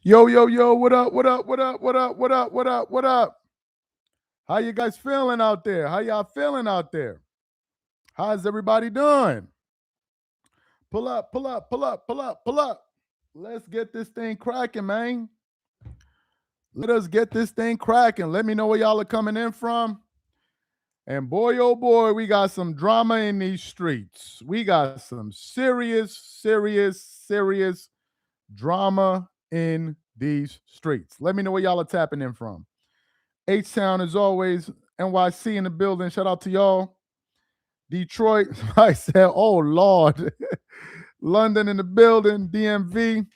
Yo, yo, yo, what up, what up, what up, what up, what up, what up, what up? How you guys feeling out there? How y'all feeling out there? How's everybody doing? Pull up, pull up, pull up, pull up, pull up. Let's get this thing cracking, man. Let us get this thing cracking. Let me know where y'all are coming in from. And boy, oh boy, we got some drama in these streets. We got some serious drama in these streets. Let me know where y'all are tapping in from. H-Town, as always, NYC in the building. Shout out to y'all. Detroit, I said, oh, Lord. London in the building. DMV,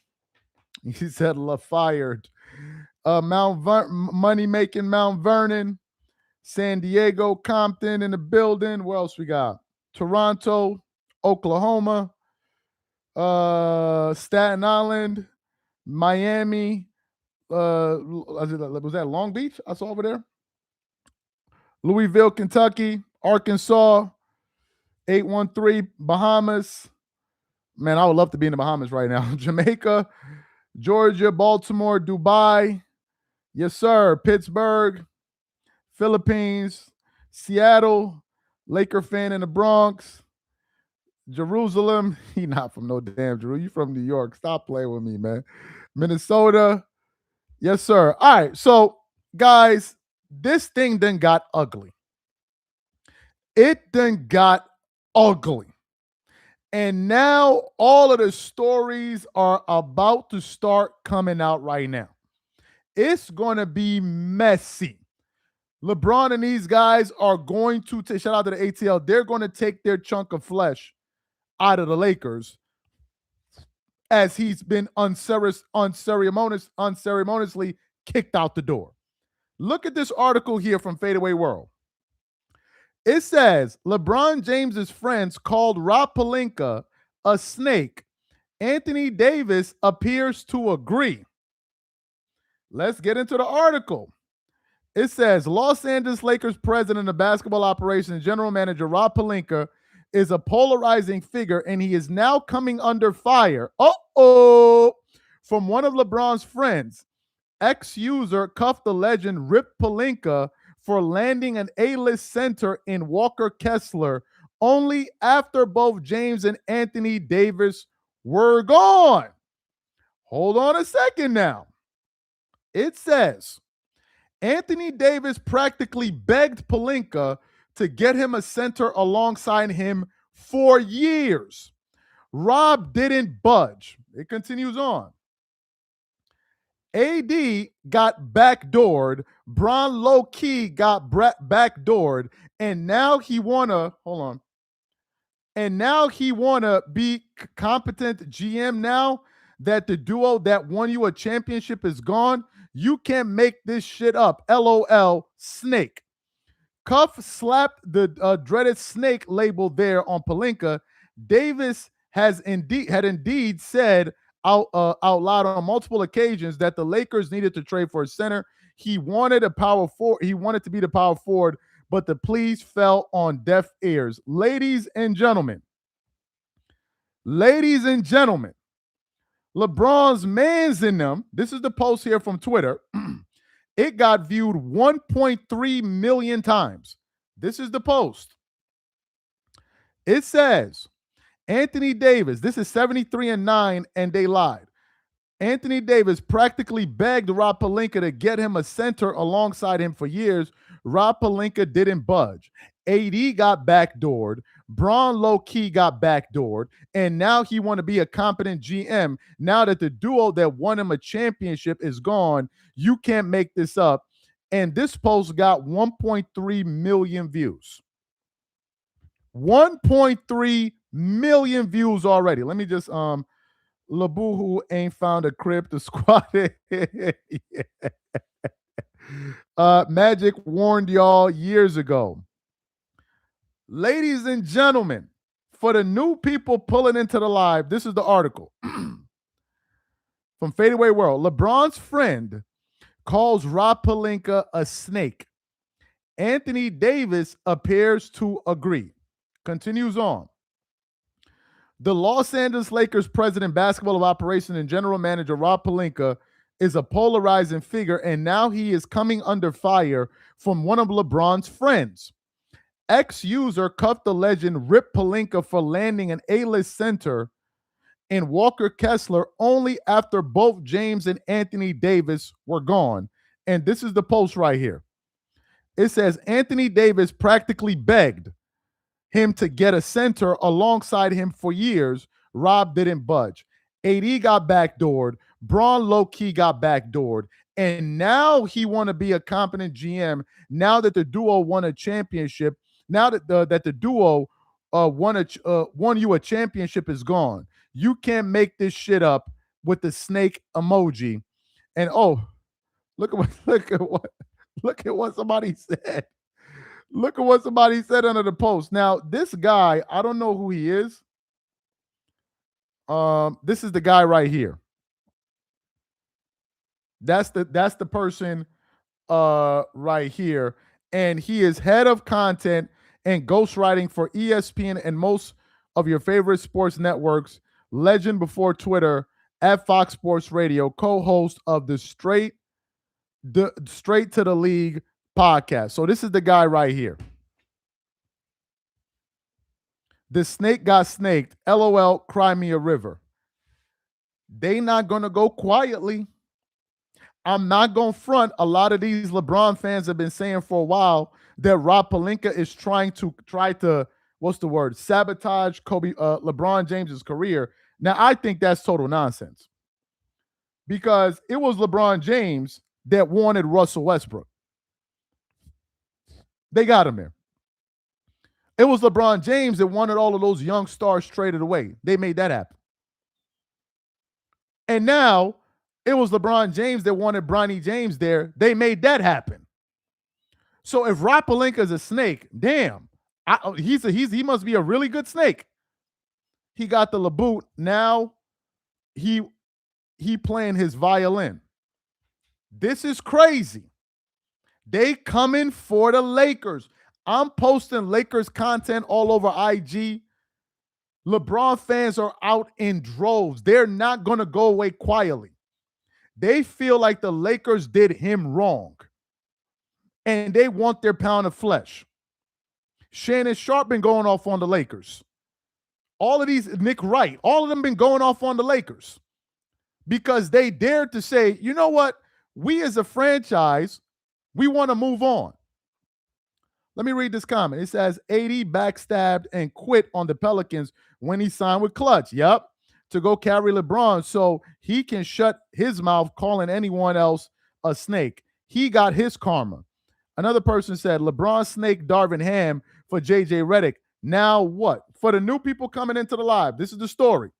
he said, La fired. Money making Mount Vernon. San Diego, Compton in the building. Where else we got? Toronto, Oklahoma, Staten Island, Miami. Was that Long Beach? I saw over there. Louisville, Kentucky, Arkansas, 813, Bahamas. Man, I would love to be in the Bahamas right now. Jamaica, Georgia, Baltimore, Dubai. Yes, sir. Pittsburgh, Philippines, Seattle, Laker fan in the Bronx, Jerusalem. He not from no damn Jerusalem. You from New York. Stop playing with me, man. Minnesota. Yes, sir. All right. So, guys, this thing then got ugly. It then got ugly. And now all of the stories are about to start coming out right now. It's going to be messy. LeBron and these guys are going to shout out to the ATL. They're going to take their chunk of flesh out of the Lakers as he's been unceremoniously kicked out the door. Look at this article here from Fadeaway World. It says LeBron James's friends called Rob Pelinka a snake. Anthony Davis appears to agree. Let's get into the article. It says Los Angeles Lakers president of basketball operations, general manager Rob Pelinka, is a polarizing figure, and he is now coming under fire. From one of LeBron's friends. Ex-user cuffed the legend Rip Pelinka for landing an A-list center in Walker Kessler only after both James and Anthony Davis were gone. Hold on a second now. It says Anthony Davis practically begged Pelinka to get him a center alongside him for years. Rob didn't budge. It continues on. AD got backdoored. Bron low-key got backdoored. And now he wanna, hold on. And now he wanna be competent GM now that the duo that won you a championship is gone. You can't make this shit up. LOL, snake. Cuff slapped the dreaded snake label there on Pelinka. Davis had indeed said out loud on multiple occasions that the Lakers needed to trade for a center. He wanted a power forward. He wanted to be the power forward, but the pleas fell on deaf ears. Ladies and gentlemen, LeBron's mans in them. This is the post here from Twitter. It got viewed 1.3 million times. This is the post. It says, Anthony Davis, this is 73-9, and they lied. Anthony Davis practically begged Rob Pelinka to get him a center alongside him for years. Rob Pelinka didn't budge. AD got backdoored. Bron low-key got backdoored. And now he want to be a competent GM. Now that the duo that won him a championship is gone, you can't make this up. And this post got 1.3 million views. 1.3 million views already. Let me just Labuhu ain't found a crib to squat in. Magic warned y'all years ago. Ladies and gentlemen, for the new people pulling into the live, this is the article from Fadeaway World. LeBron's friend calls Rob Pelinka a snake. Anthony Davis appears to agree. Continues on. The Los Angeles Lakers president, basketball of operations, and general manager Rob Pelinka is a polarizing figure, and now he is coming under fire from one of LeBron's friends. Ex-user cuffed the legend Rip Pelinka for landing an A-list center in Walker Kessler only after both James and Anthony Davis were gone. And this is the post right here. It says Anthony Davis practically begged him to get a center alongside him for years. Rob didn't budge. AD got backdoored. Braun low-key got backdoored. And now he want to be a competent GM now that the duo won a championship. Now that the duo won you a championship is gone. You can't make this shit up with the snake emoji. And look at what somebody said. Look at what somebody said under the post. Now, this guy, I don't know who he is. This is the guy right here. That's the person right here. And he is head of content and ghostwriting for ESPN and most of your favorite sports networks. Legend before Twitter at Fox Sports Radio, co-host of the Straight to the League podcast. So this is the guy right here. The snake got snaked. LOL, cry me a river. They not going to go quietly. I'm not going to front. A lot of these LeBron fans have been saying for a while that Rob Pelinka is trying to sabotage LeBron James's career. Now, I think that's total nonsense because it was LeBron James that wanted Russell Westbrook. They got him there. It was LeBron James that wanted all of those young stars traded away. They made that happen. And now it was LeBron James that wanted Bronny James there. They made that happen. So if Rob Pelinka is a snake, damn, he must be a really good snake. He got the laboot. Now he playing his violin. This is crazy. They coming for the Lakers. I'm posting Lakers content all over IG. LeBron fans are out in droves. They're not going to go away quietly. They feel like the Lakers did him wrong. And they want their pound of flesh. Shannon Sharp been going off on the Lakers. All of these, Nick Wright, all of them been going off on the Lakers. Because they dared to say, you know what? We as a franchise, we want to move on. Let me read this comment. It says, AD backstabbed and quit on the Pelicans when he signed with Clutch. Yep. To go carry LeBron so he can shut his mouth calling anyone else a snake. He got his karma. Another person said, LeBron snake Darvin Ham for JJ Redick. Now what? For the new people coming into the live, this is the story.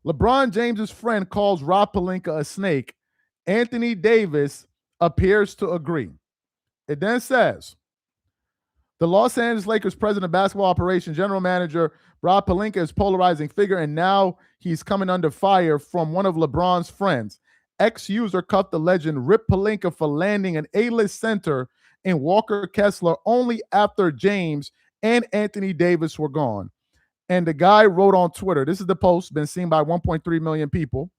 LeBron James's friend calls Rob Pelinka a snake. Anthony Davis appears to agree. It then says, the Los Angeles Lakers president of basketball operations, general manager Rob Pelinka is polarizing figure, and now he's coming under fire from one of LeBron's friends. Ex-user cuffed the legend Rip Pelinka for landing an A-list center in Walker Kessler only after James and Anthony Davis were gone. And the guy wrote on Twitter, this is the post, been seen by 1.3 million people.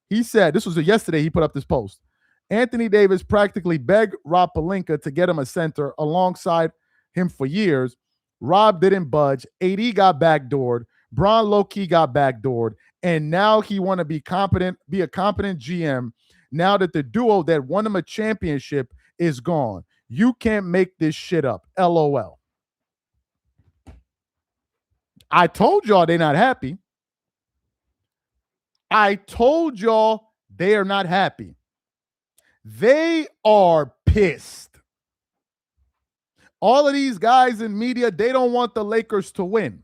He said, this was yesterday he put up this post. Anthony Davis practically begged Rob Pelinka to get him a center alongside him for years. Rob didn't budge. AD got backdoored. Braun low-key got backdoored. And now he want to be a competent GM now that the duo that won him a championship is gone. You can't make this shit up. LOL. I told y'all they're not happy. I told y'all they are not happy. They are pissed. All of these guys in media, they don't want the Lakers to win.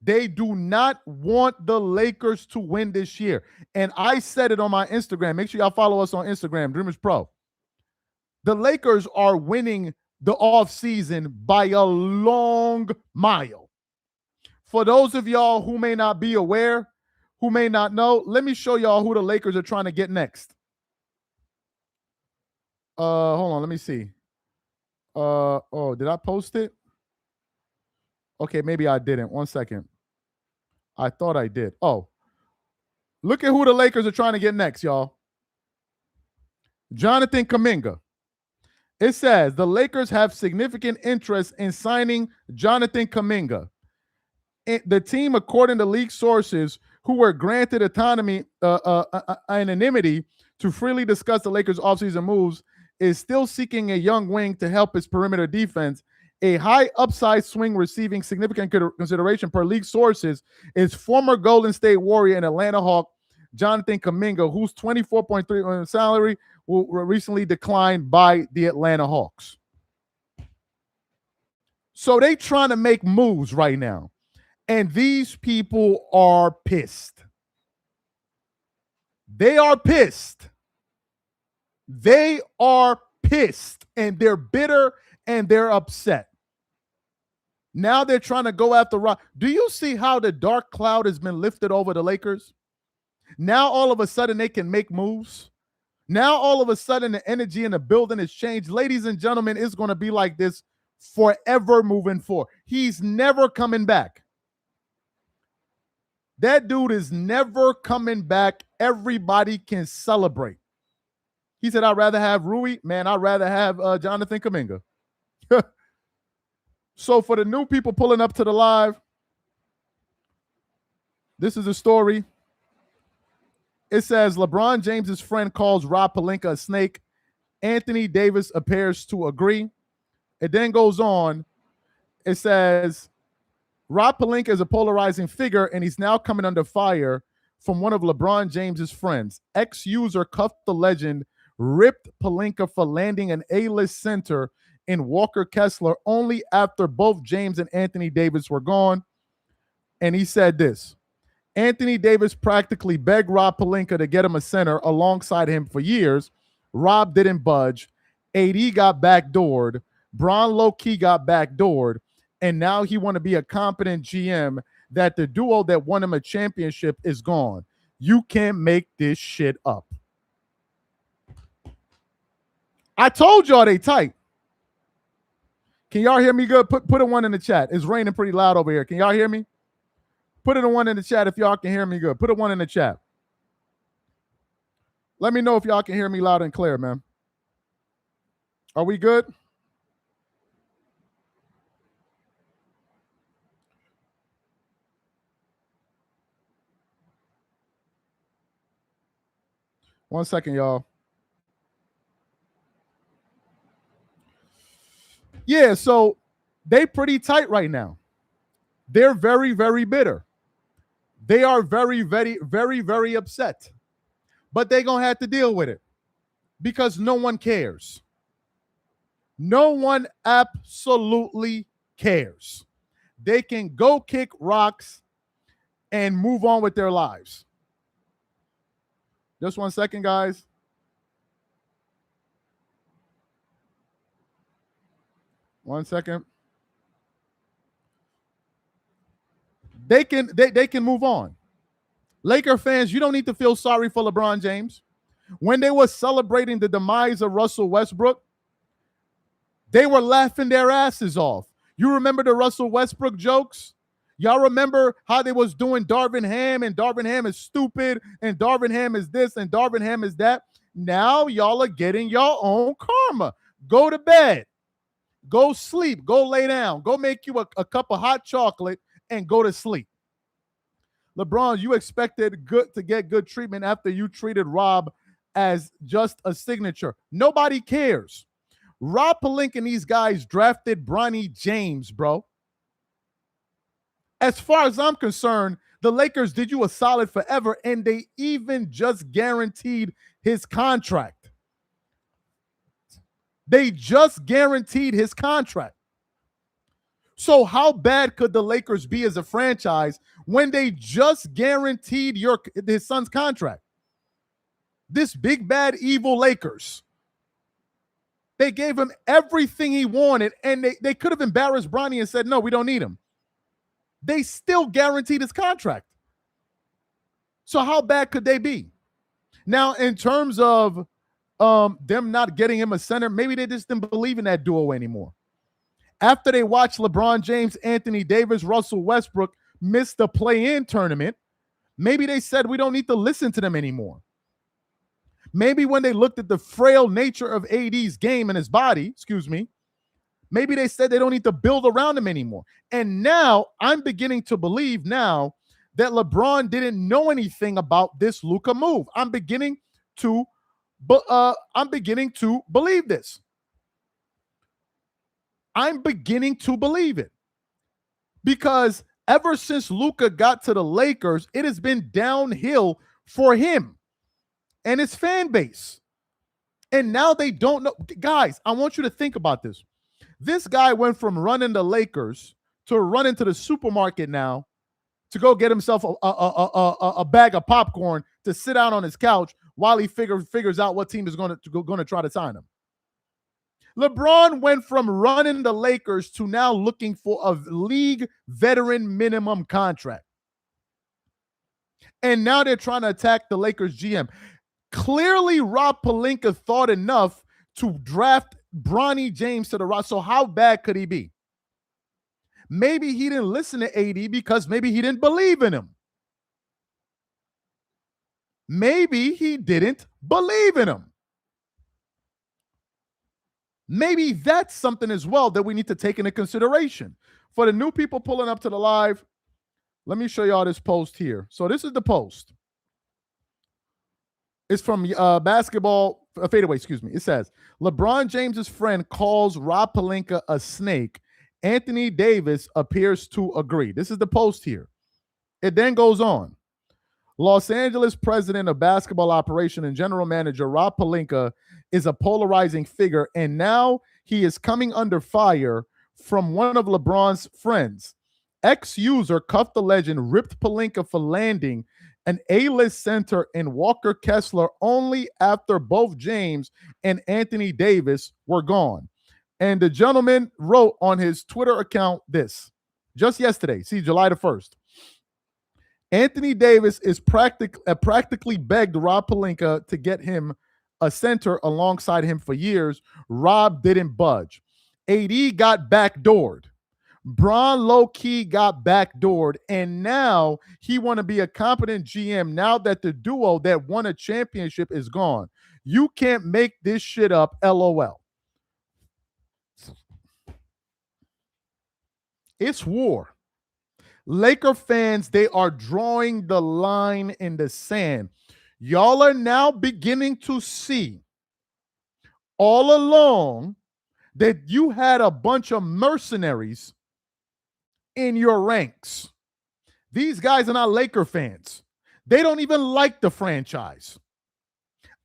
They do not want the Lakers to win this year. And I said it on my Instagram. Make sure y'all follow us on Instagram, Dreamers Pro. The Lakers are winning the offseason by a long mile. For those of y'all who may not be aware, who may not know, let me show y'all who the Lakers are trying to get next. Hold on, let me see. Did I post it? Okay, maybe I didn't. 1 second. I thought I did. Oh, Look at who the Lakers are trying to get next, y'all. Jonathan Kuminga. It says the Lakers have significant interest in signing Jonathan Kuminga. The team, according to league sources who were granted autonomy, anonymity to freely discuss the Lakers' offseason moves, is still seeking a young wing to help its perimeter defense. A high upside swing receiving significant consideration per league sources is former Golden State Warrior and Atlanta Hawk Jonathan Kuminga, whose $24.3 million salary will recently declined by the Atlanta Hawks. So they trying to make moves right now. And these people are pissed. They are pissed. They are pissed. And they're bitter and they're upset. Now they're trying to go after Rob. Do you see how the dark cloud has been lifted over the Lakers? Now all of a sudden they can make moves. Now all of a sudden the energy in the building has changed. Ladies and gentlemen, it's going to be like this forever moving forward. He's never coming back. That dude is never coming back. Everybody can celebrate. He said, I'd rather have Rui. Man, I'd rather have Jonathan Kuminga. So for the new people pulling up to the live, this is a story. It says LeBron James's friend calls Rob Pelinka a snake. Anthony Davis appears to agree. It then goes on. It says Rob Pelinka is a polarizing figure, and he's now coming under fire from one of LeBron James's friends. Ex-user cuffed the legend, ripped Pelinka for landing an A-list center in Walker Kessler only after both James and Anthony Davis were gone. And he said this: Anthony Davis practically begged Rob Pelinka to get him a center alongside him for years. Rob didn't budge. AD got backdoored. Bron low-key got backdoored. And now he want to be a competent GM that the duo that won him a championship is gone. You can't make this shit up. I told y'all they tight. Can y'all hear me good? Put a one in the chat. It's raining pretty loud over here. Can y'all hear me? Put a one in the chat if y'all can hear me good. Put a one in the chat. Let me know if y'all can hear me loud and clear, man. Are we good? One second, y'all. Yeah, so they pretty tight right now. They're very, very bitter. They are very, very, very, very upset. But they're going to have to deal with it because no one cares. No one absolutely cares. They can go kick rocks and move on with their lives. Just 1 second, guys. One second. They can move on. Laker fans, you don't need to feel sorry for LeBron James. When they were celebrating the demise of Russell Westbrook, they were laughing their asses off. You remember the Russell Westbrook jokes? Y'all remember how they was doing Darvin Ham, and Darvin Ham is stupid, and Darvin Ham is this, and Darvin Ham is that? Now y'all are getting your own karma. Go to bed. Go sleep. Go lay down. Go make you a cup of hot chocolate and go to sleep. LeBron, you expected to get good treatment after you treated Rob as just a signature. Nobody cares. Rob Pelinka and these guys drafted Bronny James, bro. As far as I'm concerned, the Lakers did you a solid forever, and they even just guaranteed his contract. They just guaranteed his contract. So how bad could the Lakers be as a franchise when they just guaranteed his son's contract? This big, bad, evil Lakers. They gave him everything he wanted, and they could have embarrassed Bronny and said, no, we don't need him. They still guaranteed his contract. So how bad could they be? Now, in terms of them not getting him a center, maybe they just didn't believe in that duo anymore. After they watched LeBron James, Anthony Davis, Russell Westbrook miss the play-in tournament, Maybe they said we don't need to listen to them anymore. Maybe when they looked at the frail nature of AD's game and his body, maybe they said they don't need to build around him anymore. And now I'm beginning to believe now that LeBron didn't know anything about this Luka move. I'm beginning to believe this. I'm beginning to believe it. Because ever since Luka got to the Lakers, it has been downhill for him and his fan base. And now they don't know. Guys, I want you to think about this. This guy went from running the Lakers to running to the supermarket now to go get himself a bag of popcorn to sit down on his couch while he figures out what team is going to try to sign him. LeBron went from running the Lakers to now looking for a league veteran minimum contract. And now they're trying to attack the Lakers GM. Clearly, Rob Pelinka thought enough to draft Bronny James to the roster. So how bad could he be? Maybe he didn't listen to AD because maybe he didn't believe in him. Maybe he didn't believe in him. Maybe that's something as well that we need to take into consideration. For the new people pulling up to the live, let me show y'all this post here. So this is the post. It's from basketball fadeaway, It says, LeBron James's friend calls Rob Pelinka a snake. Anthony Davis appears to agree. This is the post here. It then goes on. Los Angeles president of basketball operation and general manager Rob Pelinka is a polarizing figure, and now he is coming under fire from one of LeBron's friends. Ex-user Cuff the Legend ripped Pelinka for landing an A-list center in Walker Kessler only after both James and Anthony Davis were gone. And the gentleman wrote on his Twitter account this, just yesterday, July the 1st. Anthony Davis is practically begged Rob Pelinka to get him a center alongside him for years. Rob didn't budge. AD got backdoored. Bron low-key got backdoored, and now he want to be a competent GM now that the duo that won a championship is gone. You can't make this shit up, LOL. It's war. Laker fans, they are drawing the line in the sand. Y'all are now beginning to see all along that you had a bunch of mercenaries in your ranks. These guys are not Laker fans. They don't even like the franchise.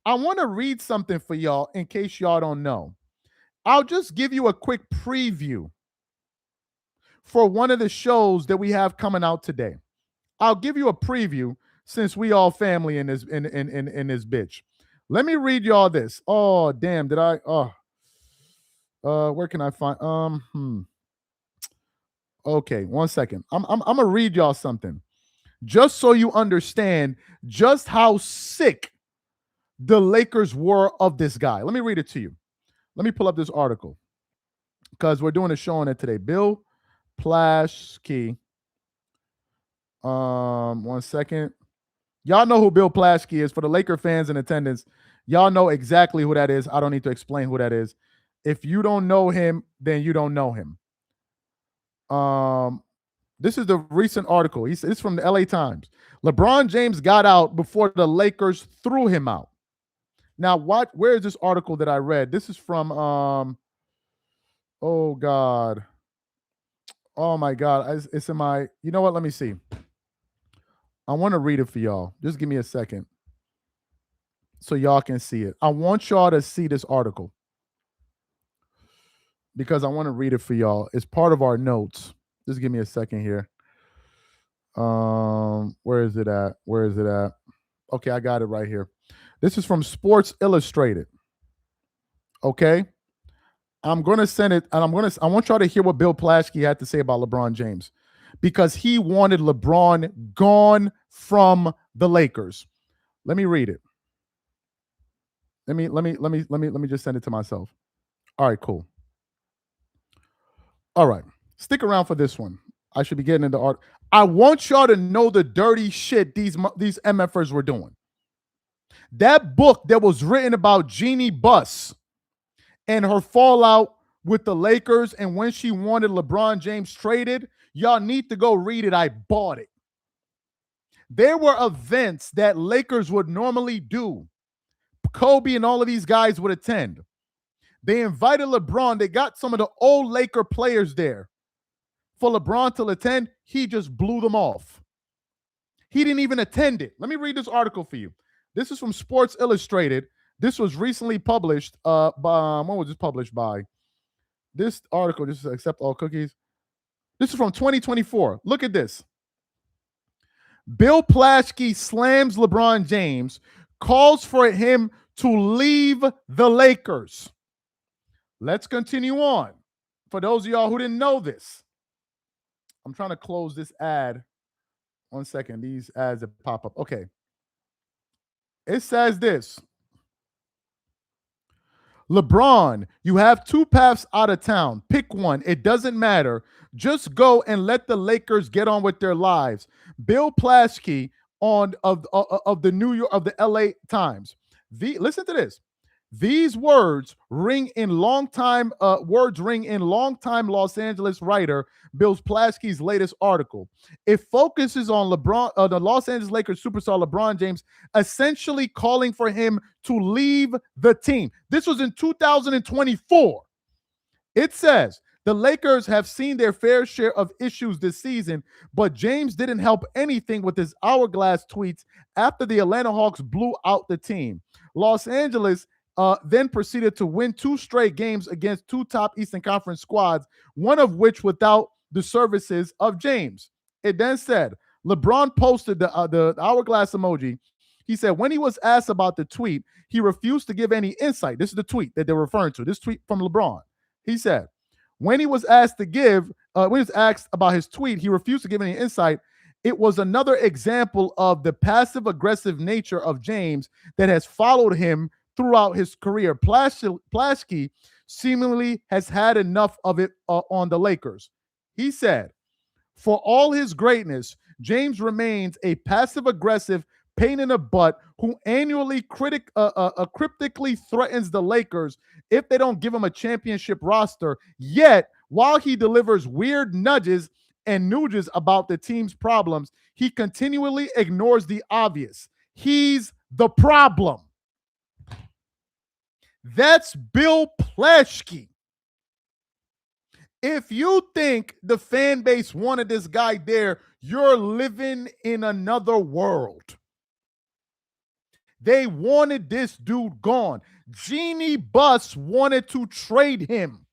I want to read something for y'all in case y'all don't know. I'll just give you a quick preview for one of the shows that we have coming out today. I'll give you a preview since we all family in this this bitch. Let me read y'all this. Oh, damn, did I where can I find okay, one second. I'm gonna read y'all something just so you understand just how sick the Lakers were of this guy. Let me read it to you. Let me pull up this article because we're doing a show on it today. Bill Plaschke. One second. Y'all know who Bill Plaschke is. For the Laker fans in attendance, y'all know exactly who that is. I don't need to explain who that is. If you don't know him, then you don't know him. This is the recent article. It's from the LA Times. LeBron James got out before the Lakers threw him out. Now, where is this article that I read? This is from oh God. Oh my God. It's in my, you know what? Let me see. I want to read it for y'all. Just give me a second so y'all can see it. I want y'all to see this article because I want to read it for y'all. It's part of our notes. Just give me a second here. Where is it at? Where is it at? Okay, I got it right here. This is from Sports Illustrated. Okay. I'm going to send it, and I want y'all to hear what Bill Plaschke had to say about LeBron James because he wanted LeBron gone from the Lakers. Let me read it. Let me just send it to myself. All right, cool. All right. Stick around for this one. I should be getting into art. I want y'all to know the dirty shit these MFers were doing. That book that was written about Jeannie Buss and her fallout with the Lakers and when she wanted LeBron James traded, y'all need to go read it. I bought it. There were events that Lakers would normally do. Kobe and all of these guys would attend. They invited LeBron. They got some of the old Laker players there. For LeBron to attend, he just blew them off. He didn't even attend it. Let me read this article for you. This is from Sports Illustrated. This was recently published by, when was this published by? This article, just accept all cookies. This is from 2024. Look at this. Bill Plaschke slams LeBron James, calls for him to leave the Lakers. Let's continue on. For those of y'all who didn't know this, I'm trying to close this ad. 1 second. These ads that pop up. Okay. It says this. LeBron, you have two paths out of town. Pick one. It doesn't matter. Just go and let the Lakers get on with their lives. Bill Plaschke of the New York of the LA Times. Listen to this. These words ring in longtime Los Angeles writer Bill Plaschke's latest article. It focuses on the Los Angeles Lakers superstar LeBron James, essentially calling for him to leave the team. This was in 2024. It says the Lakers have seen their fair share of issues this season, but James didn't help anything with his hourglass tweets after the Atlanta Hawks blew out the team. Los Angeles then proceeded to win 2 straight games against 2 top Eastern Conference squads, one of which without the services of James. It then said, LeBron posted the hourglass emoji. He said when he was asked about the tweet, he refused to give any insight. This is the tweet that they're referring to, this tweet from LeBron. He said, when he was asked about his tweet, he refused to give any insight. It was another example of the passive-aggressive nature of James that has followed him throughout his career. Plaschke seemingly has had enough of it on the Lakers. He said, for all his greatness, James remains a passive-aggressive pain in the butt who annually cryptically threatens the Lakers if they don't give him a championship roster. Yet, while he delivers weird nudges and nudges about the team's problems, he continually ignores the obvious. He's the problem. That's Bill Plaschke. If you think the fan base wanted this guy there, you're living in another world. They wanted this dude gone. Jeannie Buss wanted to trade him.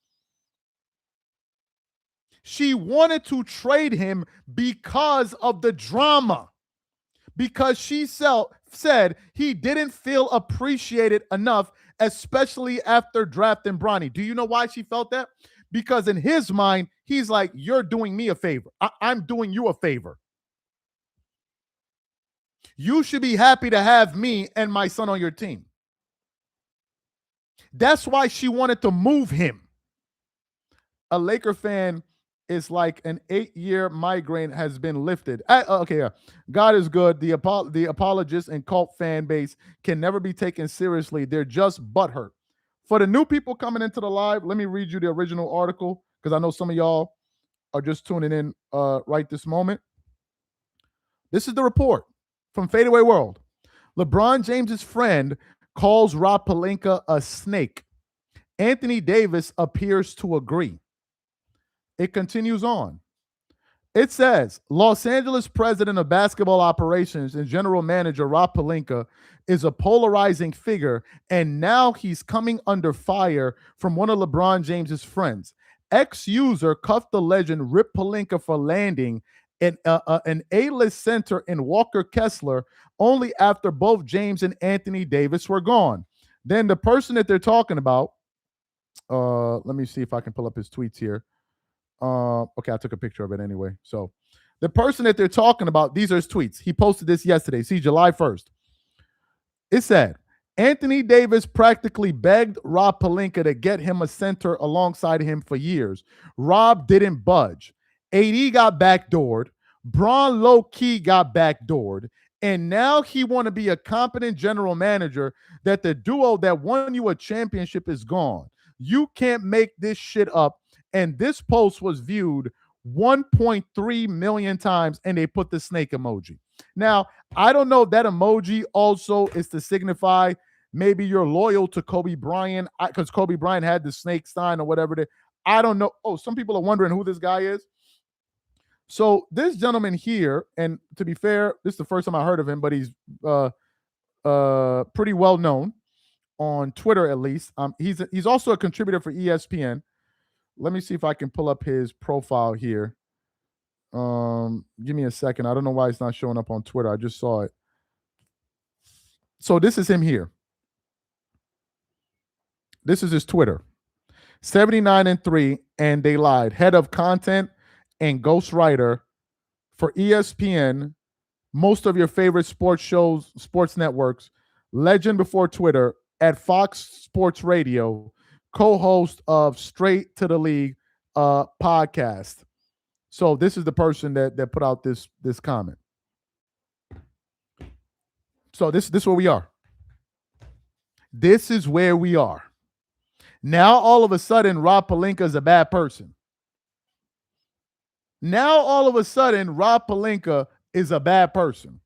She wanted to trade him because of the drama. Because she said he didn't feel appreciated enough, especially after drafting Bronny. Do you know why she felt that? Because in his mind, he's like, you're doing me a favor. I'm doing you a favor. You should be happy to have me and my son on your team. That's why she wanted to move him. A Laker fan is like an 8-year migraine has been lifted. Okay, God is good. The apologists and cult fan base can never be taken seriously. They're just butthurt. For the new people coming into the live, let me read you the original article because I know some of y'all are just tuning in right this moment. This is the report from Fadeaway World. LeBron James's friend calls Rob Pelinka a snake. Anthony Davis appears to agree. It continues on. It says, Los Angeles president of basketball operations and general manager Rob Pelinka is a polarizing figure, and now he's coming under fire from one of LeBron James's friends. Ex-user cuffed the legend Rip Pelinka for landing an A-list center in Walker Kessler only after both James and Anthony Davis were gone. Then the person that they're talking about, let me see if I can pull up his tweets here. Okay, I took a picture of it anyway. So the person that they're talking about, these are his tweets. He posted this yesterday. See, July 1st. It said, Anthony Davis practically begged Rob Pelinka to get him a center alongside him for years. Rob didn't budge. AD got backdoored. Braun low-key got backdoored. And now he want to be a competent general manager that the duo that won you a championship is gone. You can't make this shit up. And this post was viewed 1.3 million times, and they put the snake emoji. Now, I don't know if that emoji also is to signify maybe you're loyal to Kobe Bryant because Kobe Bryant had the snake sign or whatever. I don't know. Oh, some people are wondering who this guy is. So this gentleman here, and to be fair, this is the first time I heard of him, but he's pretty well known on Twitter, at least. He's also a contributor for ESPN. Let me see if I can pull up his profile here. Give me a second. I don't know why it's not showing up on Twitter. I just saw it. So this is him here. This is his Twitter. 79-3, and they lied. Head of content and ghostwriter for ESPN, most of your favorite sports shows, sports networks, legend before Twitter, at Fox Sports Radio, co-host of Straight to the League podcast. So this is the person that put out this comment. So this is where we are. This is where we are. Now all of a sudden, Rob Pelinka is a bad person. Now all of a sudden, Rob Pelinka is a bad person.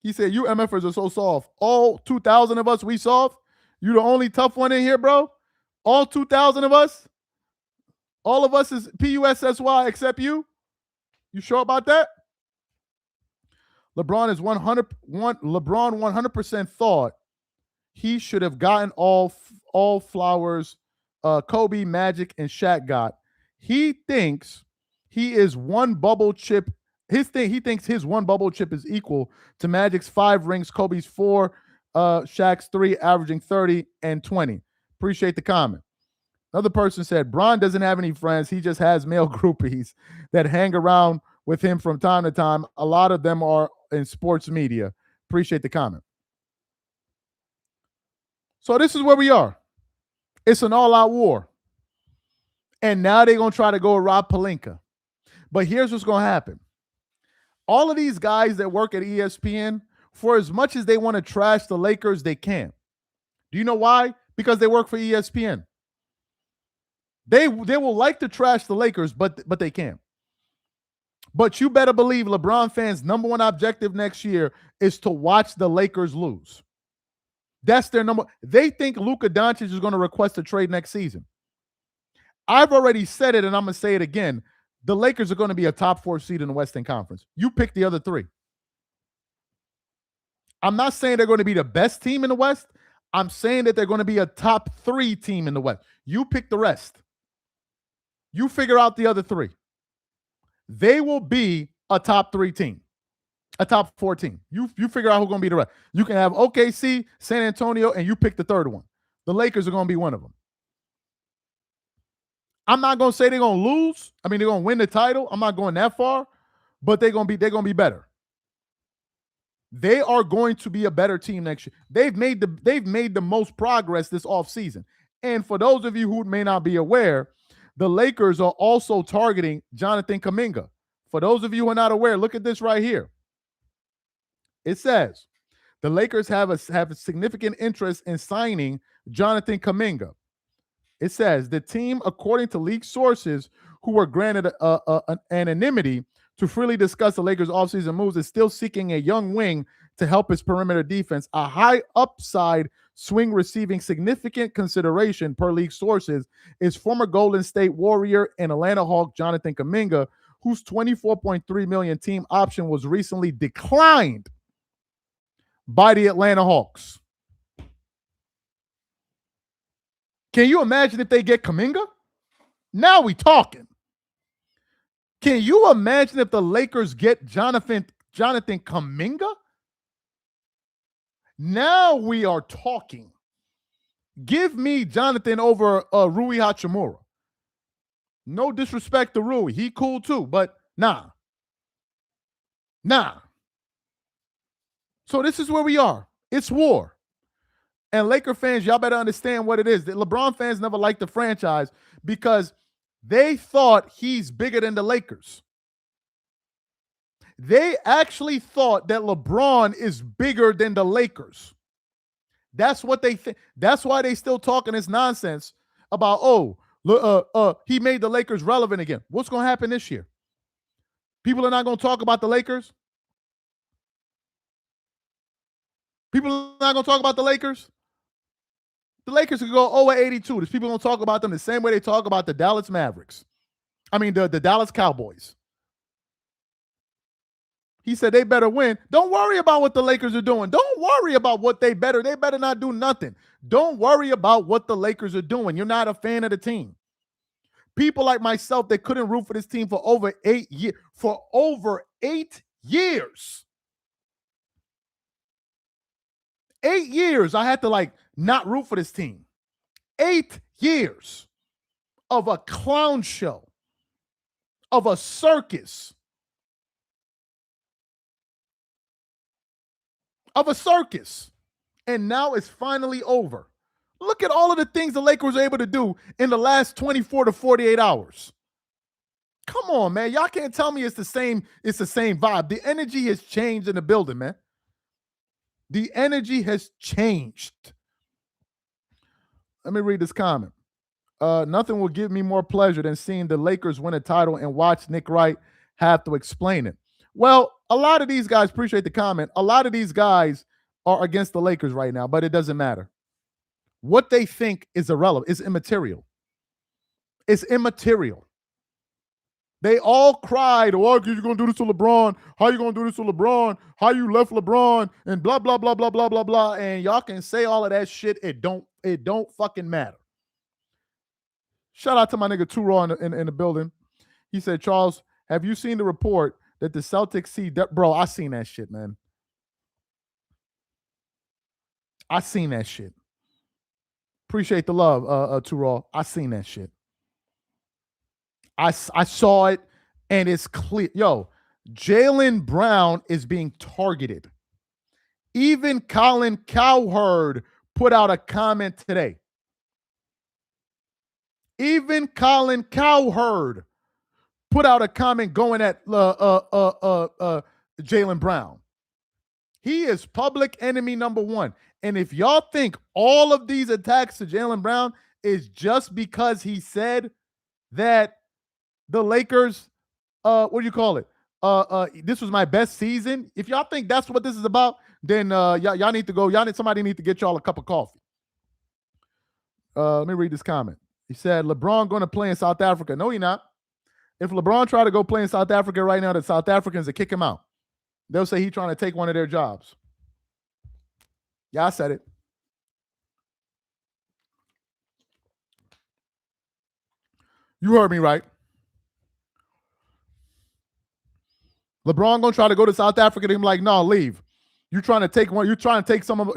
He said, you MFers are so soft. All 2,000 of us, we soft? You the only tough one in here, bro? All 2,000 of us? All of us is PUSSY except you? You sure about that? LeBron 100% thought he should have gotten all flowers Kobe, Magic, and Shaq got. He thinks he is one bubble chip. He thinks his one bubble chip is equal to Magic's 5 rings, Kobe's 4, Shaq's 3, averaging 30 and 20. Appreciate the comment. Another person said, Bron doesn't have any friends. He just has male groupies that hang around with him from time to time. A lot of them are in sports media. Appreciate the comment. So this is where we are. It's an all-out war. And now they're going to try to go with Rob Pelinka. But here's what's going to happen. All of these guys that work at ESPN, for as much as they want to trash the Lakers, they can't. Do you know why? Because they work for ESPN. They will like to trash the Lakers, but they can't. But you better believe LeBron fans' number one objective next year is to watch the Lakers lose. That's their number. They think Luka Doncic is going to request a trade next season. I've already said it, and I'm going to say it again. The Lakers are going to be a top 4 seed in the Western Conference. You pick the other 3. I'm not saying they're going to be the best team in the West. I'm saying that they're going to be a top 3 team in the West. You pick the rest. You figure out the other 3. They will be a top 3 team, a top 4 team. You figure out who's going to be the rest. You can have OKC, San Antonio, and you pick the third one. The Lakers are going to be one of them. I'm not going to say they're going to lose. I mean, they're going to win the title. I'm not going that far, but they're going to be better. They are going to be a better team next year. They've made the most progress this offseason. And for those of you who may not be aware, the Lakers are also targeting Jonathan Kuminga. For those of you who are not aware, look at this right here. It says the Lakers have a significant interest in signing Jonathan Kuminga. It says the team, according to league sources who were granted an anonymity to freely discuss the Lakers' offseason moves, is still seeking a young wing to help its perimeter defense. A high upside swing receiving significant consideration, per league sources, is former Golden State Warrior and Atlanta Hawk Jonathan Kuminga, whose $24.3 million team option was recently declined by the Atlanta Hawks. Can you imagine if they get Kuminga? Now we talking. Can you imagine if the Lakers get Jonathan Kuminga? Now we are talking. Give me Jonathan over Rui Hachimura. No disrespect to Rui. He cool too, but nah. So this is where we are. It's war. And Laker fans, y'all better understand what it is. The LeBron fans never liked the franchise because They thought he's bigger than the Lakers. They actually thought that LeBron is bigger than the Lakers. That's what they think. That's why they still talking this nonsense about, he made the Lakers relevant again. What's going to happen this year? People are not going to talk about the Lakers. People are not going to talk about the Lakers. The Lakers could go 0-82. There's people going to talk about them the same way they talk about the Dallas Mavericks. I mean, the Dallas Cowboys. He said they better win. Don't worry about what the Lakers are doing. Don't worry about what they better not do nothing. Don't worry about what the Lakers are doing. You're not a fan of the team. People like myself that couldn't root for this team for over 8 years. For over 8 years. 8 years I had to not root for this team. 8 years of a clown show, of a circus. And now it's finally over. Look at all of the things the Lakers were able to do in the last 24 to 48 hours. Come on, man. Y'all can't tell me it's the same vibe. The energy has changed in the building, man. The energy has changed. Let me read this comment. Nothing will give me more pleasure than seeing the Lakers win a title and watch Nick Wright have to explain it. Well, a lot of these guys, appreciate the comment, a lot of these guys are against the Lakers right now, but it doesn't matter. What they think is irrelevant. It's immaterial. It's immaterial. They all cried, "Oh, you're going to do this to LeBron. How you going to do this to LeBron? How you left LeBron?" And blah, blah, blah, blah, blah, blah, blah. And y'all can say all of that shit. It don't fucking matter. Shout out to my nigga Too Raw in the building. He said, "Charles, have you seen the report that the Celtics see?" Bro, I seen that shit, man. I seen that shit. Appreciate the love, Too Raw. I seen that shit. I saw it, and it's clear. Yo, Jaylen Brown is being targeted. Even Colin Cowherd put out a comment today. Even Colin Cowherd put out a comment going at Jaylen Brown. He is public enemy number one. And if y'all think all of these attacks to Jaylen Brown is just because he said that the Lakers, what do you call it? This was my best season. If y'all think that's what this is about, then y'all need to go. Somebody need to get y'all a cup of coffee. Let me read this comment. He said, LeBron going to play in South Africa. No, he not. If LeBron try to go play in South Africa right now, the South Africans will kick him out. They'll say he's trying to take one of their jobs. Yeah, I said it. You heard me right. LeBron gonna try to go to South Africa. And him like, no, leave. You trying to take one? You trying to take some of?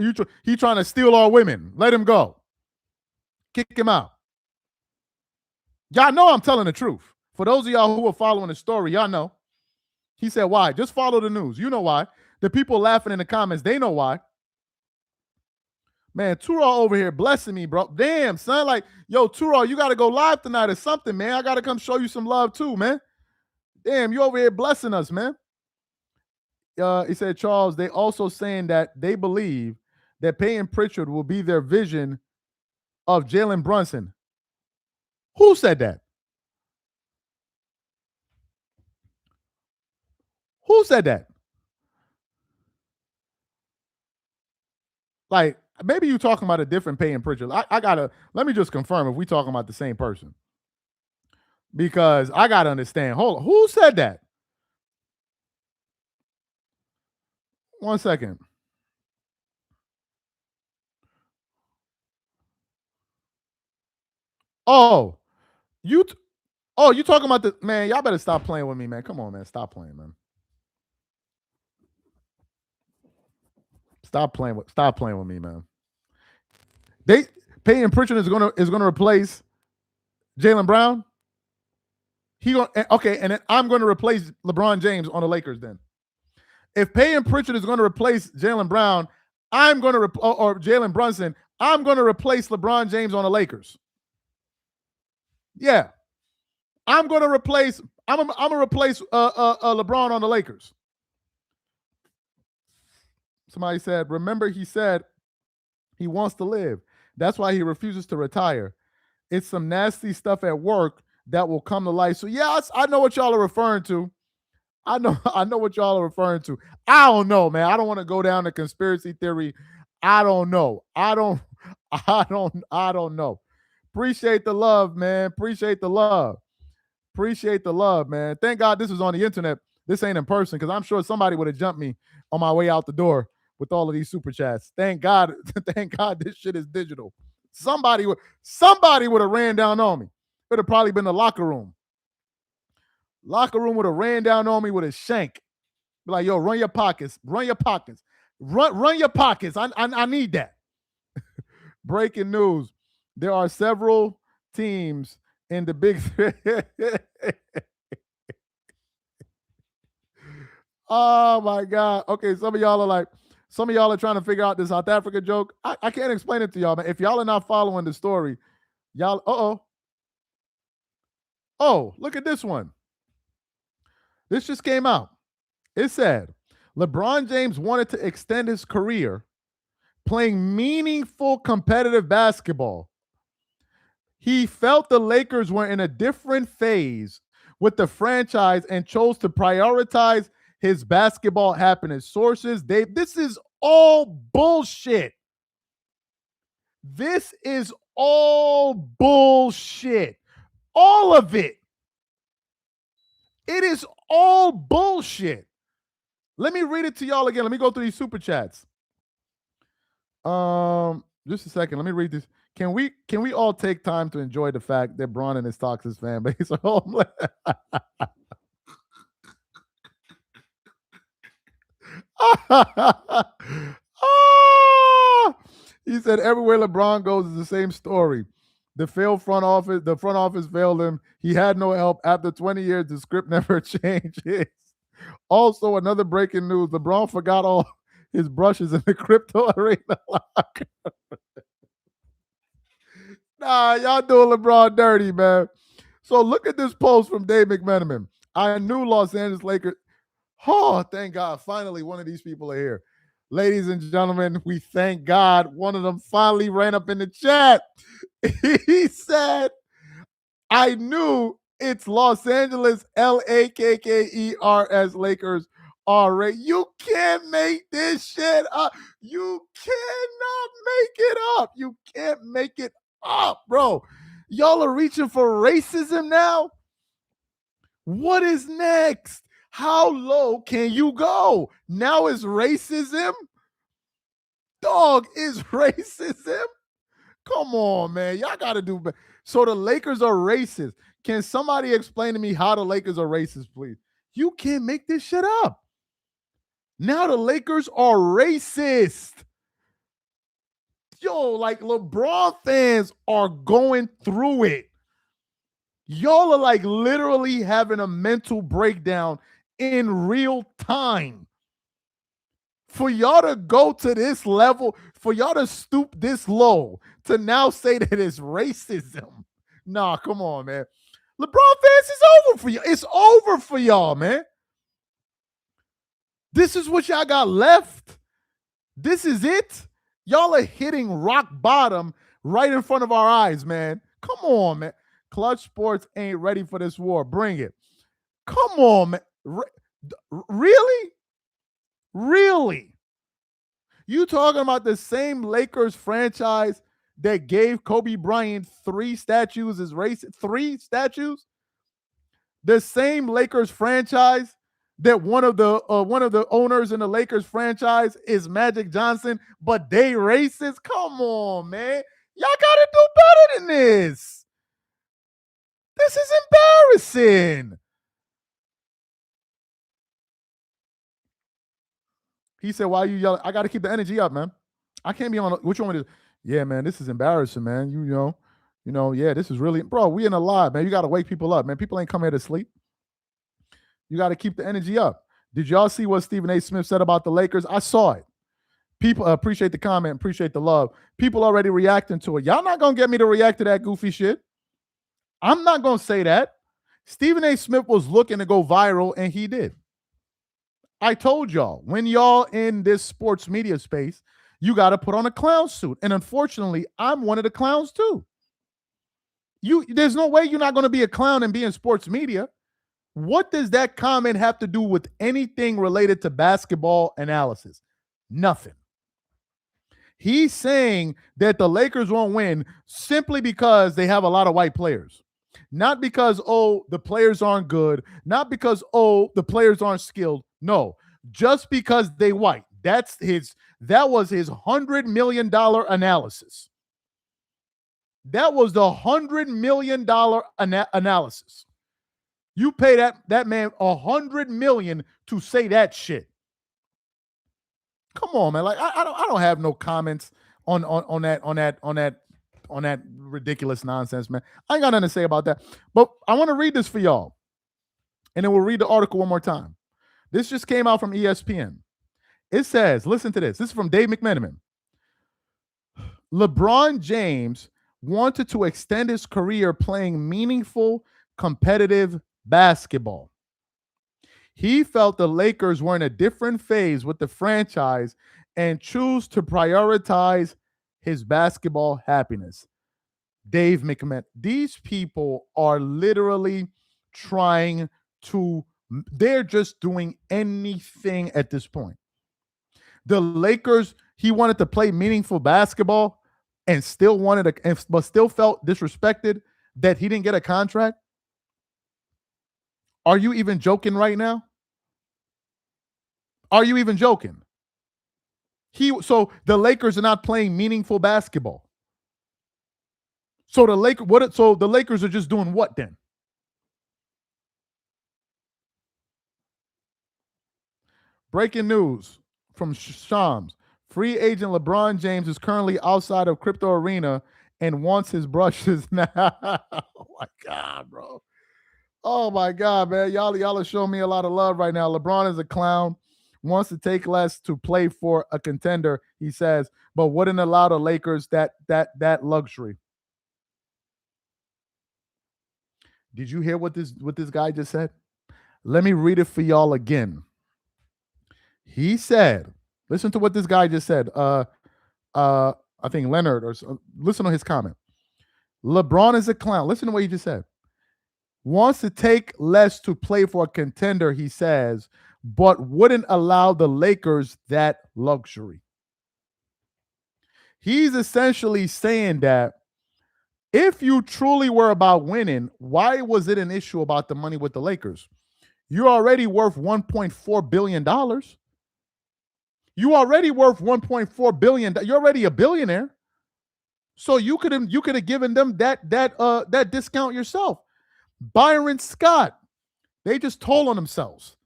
He trying to steal our women. Let him go. Kick him out. Y'all know I'm telling the truth. For those of y'all who are following the story, y'all know. He said, why? Just follow the news. You know why. The people laughing in the comments, they know why. Man, Turo over here blessing me, bro. Damn, son. Like, yo, Turo, you got to go live tonight or something, man. I got to come show you some love too, man. Damn, you over here blessing us, man. He said, Charles, they also saying that they believe that Peyton Pritchard will be their vision of Jalen Brunson. Who said that? Who said that? Like, maybe you talking about a different Peyton Pritchard. Let me just confirm if we talking about the same person. Because I got to understand. Hold on. Who said that? 1 second. Oh, you talking about the man? Y'all better stop playing with me, man. Come on, man. Stop playing, man. Stop playing with me, man. Peyton Pritchard is gonna replace Jaylen Brown. Okay, and then I'm going to replace LeBron James on the Lakers. Then, if Peyton Pritchard is going to replace Jaylen Brown, I'm going to or Jalen Brunson. I'm going to replace LeBron James on the Lakers. Yeah. I'm gonna replace. I'm gonna replace LeBron on the Lakers. Somebody said, remember he said he wants to live. That's why he refuses to retire. It's some nasty stuff at work that will come to light. So yes, I know what y'all are referring to. I know what y'all are referring to. I don't know, man. I don't want to go down the conspiracy theory. I don't know. I don't know. Appreciate the love, man. Appreciate the love. Appreciate the love, man. Thank God this is on the internet. This ain't in person because I'm sure somebody would have jumped me on my way out the door with all of these super chats. Thank God, thank God this shit is digital. Somebody would have ran down on me. It would have probably been the locker room. Locker room would have ran down on me with a shank. Be like, yo, run your pockets. Run your pockets. Run your pockets. I need that. Breaking news. There are several teams in the Big Three. Oh my God. Okay, some of y'all are trying to figure out this South Africa joke. I can't explain it to y'all, man. If y'all are not following the story, y'all, oh, look at this one. This just came out. It said LeBron James wanted to extend his career playing meaningful competitive basketball. He felt the Lakers were in a different phase with the franchise and chose to prioritize his basketball happiness. Sources, this is all bullshit. This is all bullshit. All of it. It is all bullshit. Let me read it to y'all again. Let me go through these super chats. Just a second. Let me read this. Can we all take time to enjoy the fact that Braun and his toxic fan base are homeless? He said everywhere LeBron goes is the same story. The front office failed him. He had no help. After 20 years, the script never changes. Also, another breaking news: LeBron forgot all his brushes in the crypto arena locker. Nah, y'all doing LeBron dirty, man. So look at this post from Dave McMenamin. I knew Los Angeles Lakers. Oh, thank God. Finally, one of these people are here. Ladies and gentlemen, we thank God one of them finally ran up in the chat. He said, I knew it's Los Angeles, Lakers, Lakers already. You can't make this shit up. You cannot make it up. You can't make it up, bro. Y'all are reaching for racism now? What is next? How low can you go? Now is racism? Dog, is racism? Come on, man. Y'all got to do better. So the Lakers are racist. Can somebody explain to me how the Lakers are racist, please? You can't make this shit up. Now the Lakers are racist. Yo, like LeBron fans are going through it. Y'all are like literally having a mental breakdown in real time. For y'all to go to this level, for y'all to stoop this low, to now say that it's racism. Nah, come on, man. LeBron fans, it's over for you. It's over for y'all, man. This is what y'all got left. This is it. Y'all are hitting rock bottom right in front of our eyes, man. Come on, man. Clutch Sports ain't ready for this war. Bring it. Come on, man. Really? Really? You talking about the same Lakers franchise that gave Kobe Bryant 3 statues as racist? 3 statues? The same Lakers franchise that one of the owners in the Lakers franchise is Magic Johnson, but they racist? Come on, man. Y'all gotta do better than this. This is embarrassing. He said, why are you yelling? I got to keep the energy up, man. I can't be on. Which one is? Yeah, man, this is embarrassing, man. You know, yeah, this is really, bro, we in a live, man. You got to wake people up, man. People ain't come here to sleep. You got to keep the energy up. Did y'all see what Stephen A. Smith said about the Lakers? I saw it. People appreciate the comment, appreciate the love. People already reacting to it. Y'all not going to get me to react to that goofy shit. I'm not going to say that. Stephen A. Smith was looking to go viral, and he did. I told y'all, when y'all in this sports media space, you got to put on a clown suit. And unfortunately, I'm one of the clowns too. There's no way you're not going to be a clown and be in sports media. What does that comment have to do with anything related to basketball analysis? Nothing. He's saying that the Lakers won't win simply because they have a lot of white players. Not because, oh, the players aren't good. Not because, oh, the players aren't skilled. No, just because they white. That was his $100 million analysis. That was the $100 million analysis. You pay that man $100 million to say that shit. Come on, man. Like I don't have no comments on that ridiculous nonsense, man. I ain't got nothing to say about that. But I want to read this for y'all. And then we'll read the article one more time. This just came out from ESPN. It says, listen to this. This is from Dave McMenamin. LeBron James wanted to extend his career playing meaningful, competitive basketball. He felt the Lakers were in a different phase with the franchise and chose to prioritize his basketball happiness. Dave McMahon. These people are literally they're just doing anything at this point. The Lakers, he wanted to play meaningful basketball and still but still felt disrespected that he didn't get a contract. Are you even joking right now? Are you even joking? So the Lakers are not playing meaningful basketball. So the Lakers are just doing what then? Breaking news from Shams. Free agent LeBron James is currently outside of crypto arena and wants his brushes now. Oh my God, bro. Oh my God, man. Y'all are showing me a lot of love right now. LeBron is a clown, wants to take less to play for a contender, he says, but wouldn't allow the Lakers that luxury. Did you hear what this guy just said? Let me read it for y'all again. He said, listen to what this guy just said. I think Leonard, or listen to his comment. LeBron is a clown. Listen to what he just said. Wants to take less to play for a contender, he says, but wouldn't allow the Lakers that luxury. He's essentially saying that if you truly were about winning, why was it an issue about the money with the Lakers? You're already worth $1.4 billion. You already worth $1.4 billion. You're already a billionaire. So you could have given them that discount yourself. Byron Scott, they just told on themselves.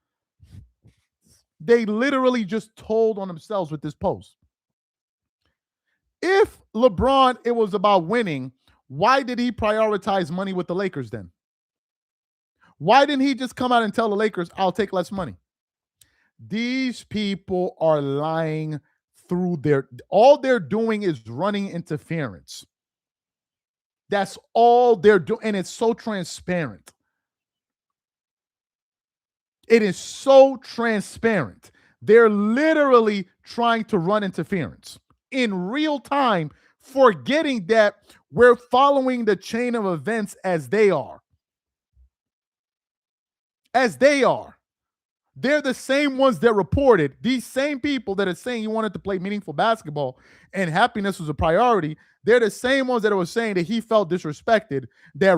They literally just told on themselves with this post. If LeBron, it was about winning, why did he prioritize money with the Lakers then? Why didn't he just come out and tell the Lakers, I'll take less money? These people are lying through all they're doing is running interference. That's all they're doing. And it's so transparent. It is so transparent. They're literally trying to run interference in real time, forgetting that we're following the chain of events as they are. As they are. They're the same ones that reported, these same people that are saying you wanted to play meaningful basketball and happiness was a priority. They're the same ones that were saying that he felt disrespected, that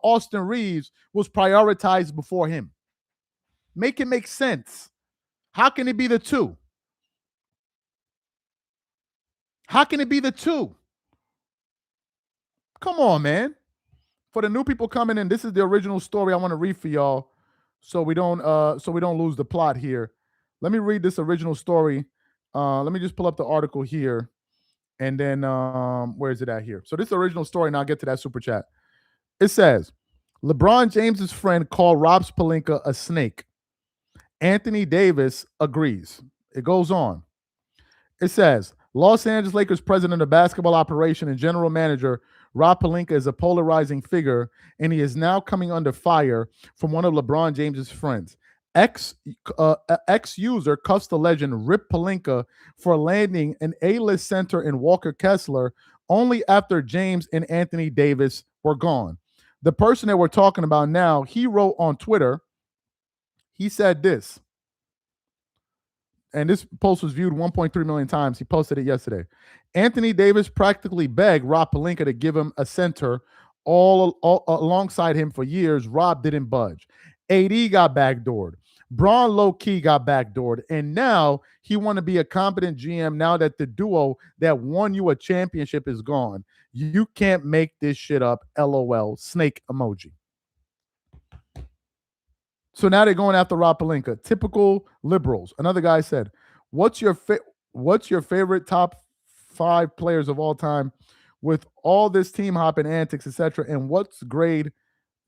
Austin Reeves was prioritized before him. Make it make sense. How can it be the two? How can it be the two? Come on, man. For the new people coming in, this is the original story I want to read for y'all. So we don't lose the plot here. Let me read this original story. Let me just pull up the article here, and then where is it at here? So this original story, and I'll get to that super chat. It says, LeBron James's friend called Rob Pelinka a snake. Anthony Davis agrees. It goes on. It says, Los Angeles Lakers president of basketball operation and general manager Rob Pelinka is a polarizing figure, and he is now coming under fire from one of LeBron James's friends. Ex ex user cuffs the legend Rip Pelinka for landing an A-list center in Walker Kessler only after James and Anthony Davis were gone. The person that we're talking about now, he wrote on Twitter, he said this, and this post was viewed 1.3 million times. He posted it yesterday. Anthony Davis practically begged Rob Pelinka to give him a center all alongside him for years. Rob didn't budge. AD got backdoored. Braun low-key got backdoored. And now he want to be a competent GM now that the duo that won you a championship is gone. You can't make this shit up. LOL. Snake emoji. So now they're going after Rob Pelinka. Typical liberals. Another guy said, what's your favorite top 5 players of all time with all this team hopping antics, etc.? And what's grade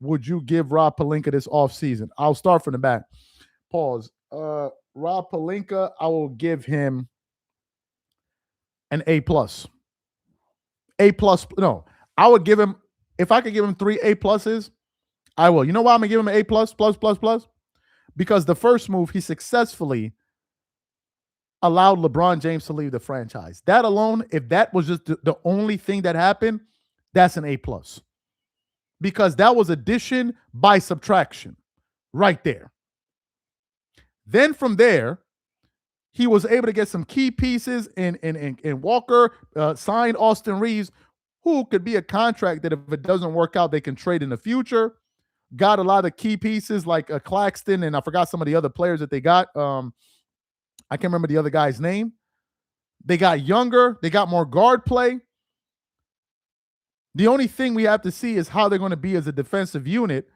would you give Rob Pelinka this offseason? I'll start from the back. Pause. Rob Pelinka, I will give him an A+. A+. No, I would give him, if I could give him 3 A+s, I will. You know why I'm going to give him an A+, plus? Because the first move, he successfully allowed LeBron James to leave the franchise. That alone, if that was just the only thing that happened, that's an A+. Because that was addition by subtraction right there. Then from there, he was able to get some key pieces in Walker, signed Austin Reeves, who could be a contract that if it doesn't work out, they can trade in the future. Got a lot of key pieces like Claxton, and I forgot some of the other players that they got. I can't remember the other guy's name. They got younger. They got more guard play. The only thing we have to see is how they're going to be as a defensive unit.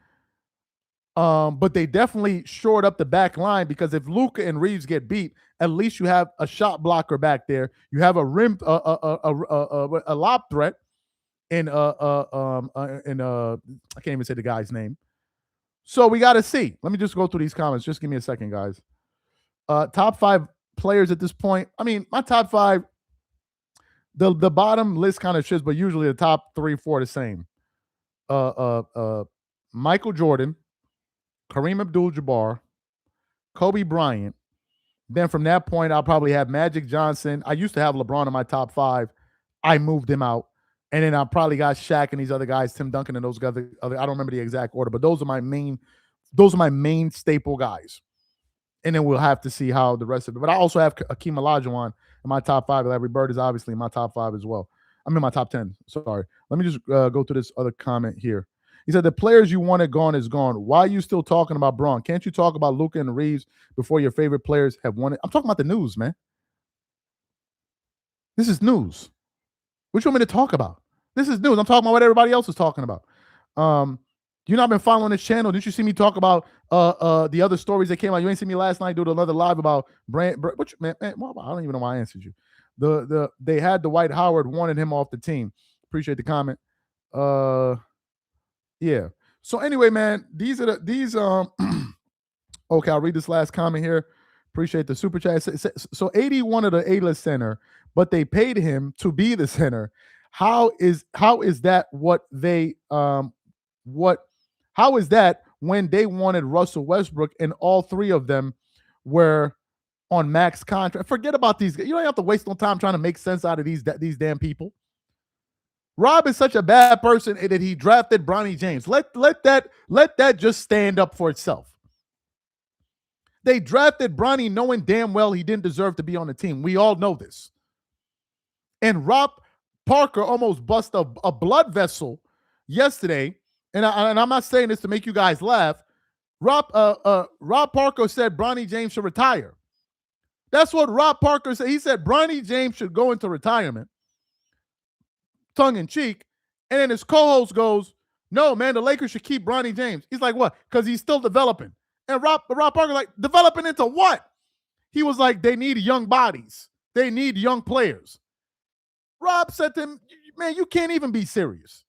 But they definitely shored up the back line because if Luka and Reeves get beat, at least you have a shot blocker back there. You have a rim, a lob threat. I can't even say the guy's name. So we got to see. Let me just go through these comments. Just give me a second, guys. Top 5 players at this point. I mean, my top 5, the bottom list kind of shifts, but usually the top 3, 4 are the same. Michael Jordan, Kareem Abdul-Jabbar, Kobe Bryant. Then from that point, I'll probably have Magic Johnson. I used to have LeBron in my top 5. I moved him out. And then I probably got Shaq and these other guys, Tim Duncan and those guys. I don't remember the exact order, but those are my main staple guys. And then we'll have to see how the rest of it. But I also have Akeem Olajuwon in my top 5. Larry Bird is obviously in my top 5 as well. I'm in my top 10. Sorry. Let me just go through this other comment here. He said, the players you wanted gone is gone. Why are you still talking about Braun? Can't you talk about Luka and Reeves before your favorite players have won it? I'm talking about the news, man. This is news. What you want me to talk about? This is news. I'm talking about what everybody else is talking about. You not been following this channel? Didn't you see me talk about the other stories that came out? You ain't see me last night do another live about man, I don't even know why I answered you. They had Dwight Howard wanted him off the team. Appreciate the comment. Yeah. So anyway, man, these okay, I'll read this last comment here. Appreciate the super chat. So 80 wanted an A-list center, but they paid him to be the center. How is that how is that when they wanted Russell Westbrook and all 3 of them were on max contract? Forget about these guys. You don't have to waste no time trying to make sense out of these damn people. Rob is such a bad person that he drafted Bronny James. Let that just stand up for itself. They drafted Bronny knowing damn well he didn't deserve to be on the team. We all know this. And Rob Parker almost bust a blood vessel yesterday. And I'm not saying this to make you guys laugh. Rob Parker said Bronny James should retire. That's what Rob Parker said. He said Bronny James should go into retirement, tongue in cheek. And then his co-host goes, no, man, the Lakers should keep Bronny James. He's like, what? Because he's still developing. And Rob Parker like, developing into what? He was like, they need young bodies. They need young players. Rob said to him, man, you can't even be serious.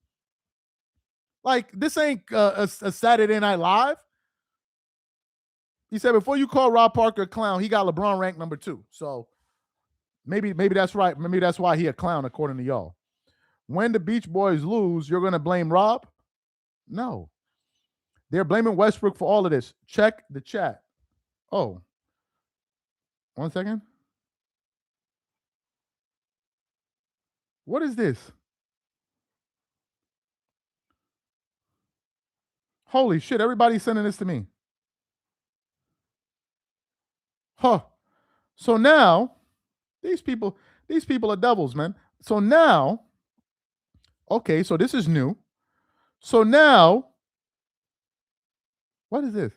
Like, this ain't a Saturday Night Live. He said, before you call Rob Parker a clown, he got LeBron ranked number 2. So maybe that's right. Maybe that's why he a clown, according to y'all. when the Beach Boys lose, you're going to blame Rob? No. They're blaming Westbrook for all of this. Check the chat. Oh, 1 second. What is this? Holy shit, everybody's sending this to me. Huh. So now, these people are devils, man. So now, okay, so this is new. So now, what is this?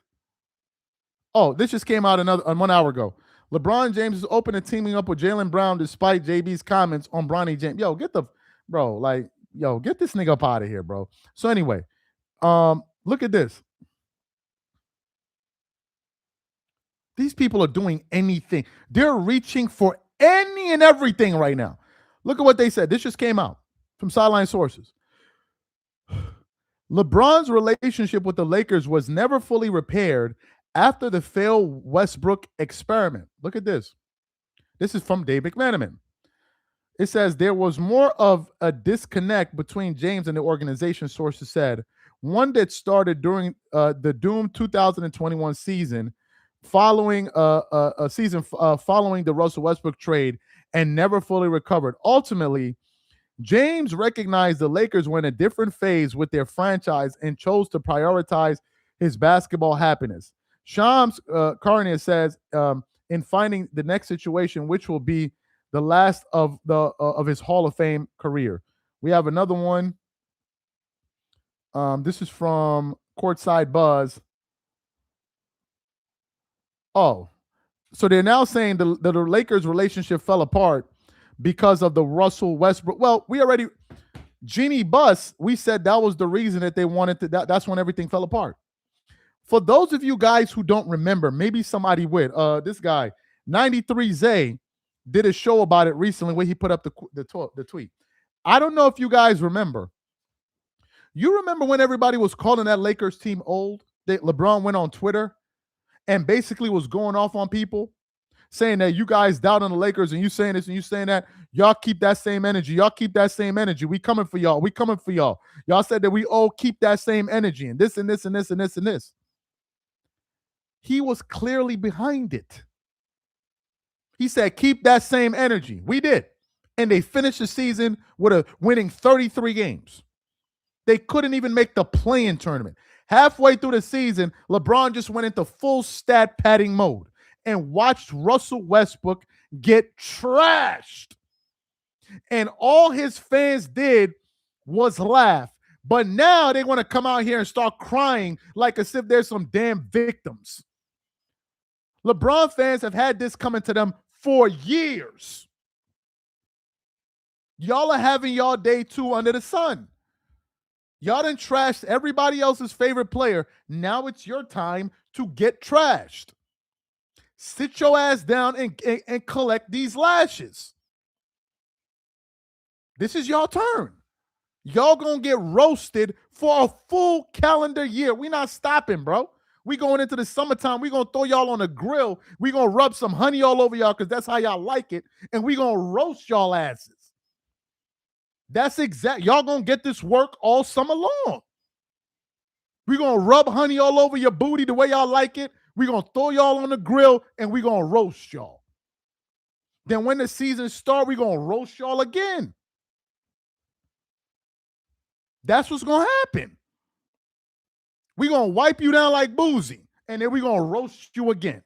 Oh, this just came out 1 hour ago. LeBron James is open to teaming up with Jaylen Brown despite JB's comments on Bronny James. Yo, get this nigga up out of here, bro. So anyway, look at this. These people are doing anything. They're reaching for any and everything right now. Look at what they said. This just came out from sideline sources. LeBron's relationship with the Lakers was never fully repaired after the failed Westbrook experiment. Look at this. This is from Dave McManaman. It says there was more of a disconnect between James and the organization, sources said, one that started during the doomed 2021 season, following a season following the Russell Westbrook trade, and never fully recovered. Ultimately, James recognized the Lakers were in a different phase with their franchise and chose to prioritize his basketball happiness. Shams Charania says, in finding the next situation, which will be the last of his Hall of Fame career. We have another one. This is from Courtside Buzz. Oh, so they're now saying that the Lakers' relationship fell apart because of the Russell Westbrook. Well, Jeannie Buss, we said that was the reason that they wanted to. That's when everything fell apart. For those of you guys who don't remember, maybe somebody would. This guy, 93 Zay, did a show about it recently where he put up the tweet. I don't know if you guys remember. You remember when everybody was calling that Lakers team old? That LeBron went on Twitter and basically was going off on people, saying that you guys doubt on the Lakers and you saying this and you saying that. Y'all keep that same energy. Y'all keep that same energy. We coming for y'all. We coming for y'all. Y'all said that we all keep that same energy and this and this and this and this and this. He was clearly behind it. He said, keep that same energy. We did. And they finished the season with a winning 33 games. They couldn't even make the play-in tournament. Halfway through the season, LeBron just went into full stat padding mode and watched Russell Westbrook get trashed. And all his fans did was laugh. But now they want to come out here and start crying like as if there's some damn victims. LeBron fans have had this coming to them for years. Y'all are having y'all day two under the sun. Y'all done trashed everybody else's favorite player. Now it's your time to get trashed. Sit your ass down and collect these lashes. This is y'all turn. Y'all gonna get roasted for a full calendar year. We not stopping, bro. We going into the summertime. We gonna throw y'all on a grill. We gonna rub some honey all over y'all because that's how y'all like it. And we gonna roast y'all asses. That's exact. Y'all gonna get this work all summer long. We gonna rub honey all over your booty the way y'all like it. We gonna throw y'all on the grill and we gonna roast y'all. Then when the season starts, we gonna roast y'all again. That's what's gonna happen. We gonna wipe you down like Boozy, and then we gonna roast you again.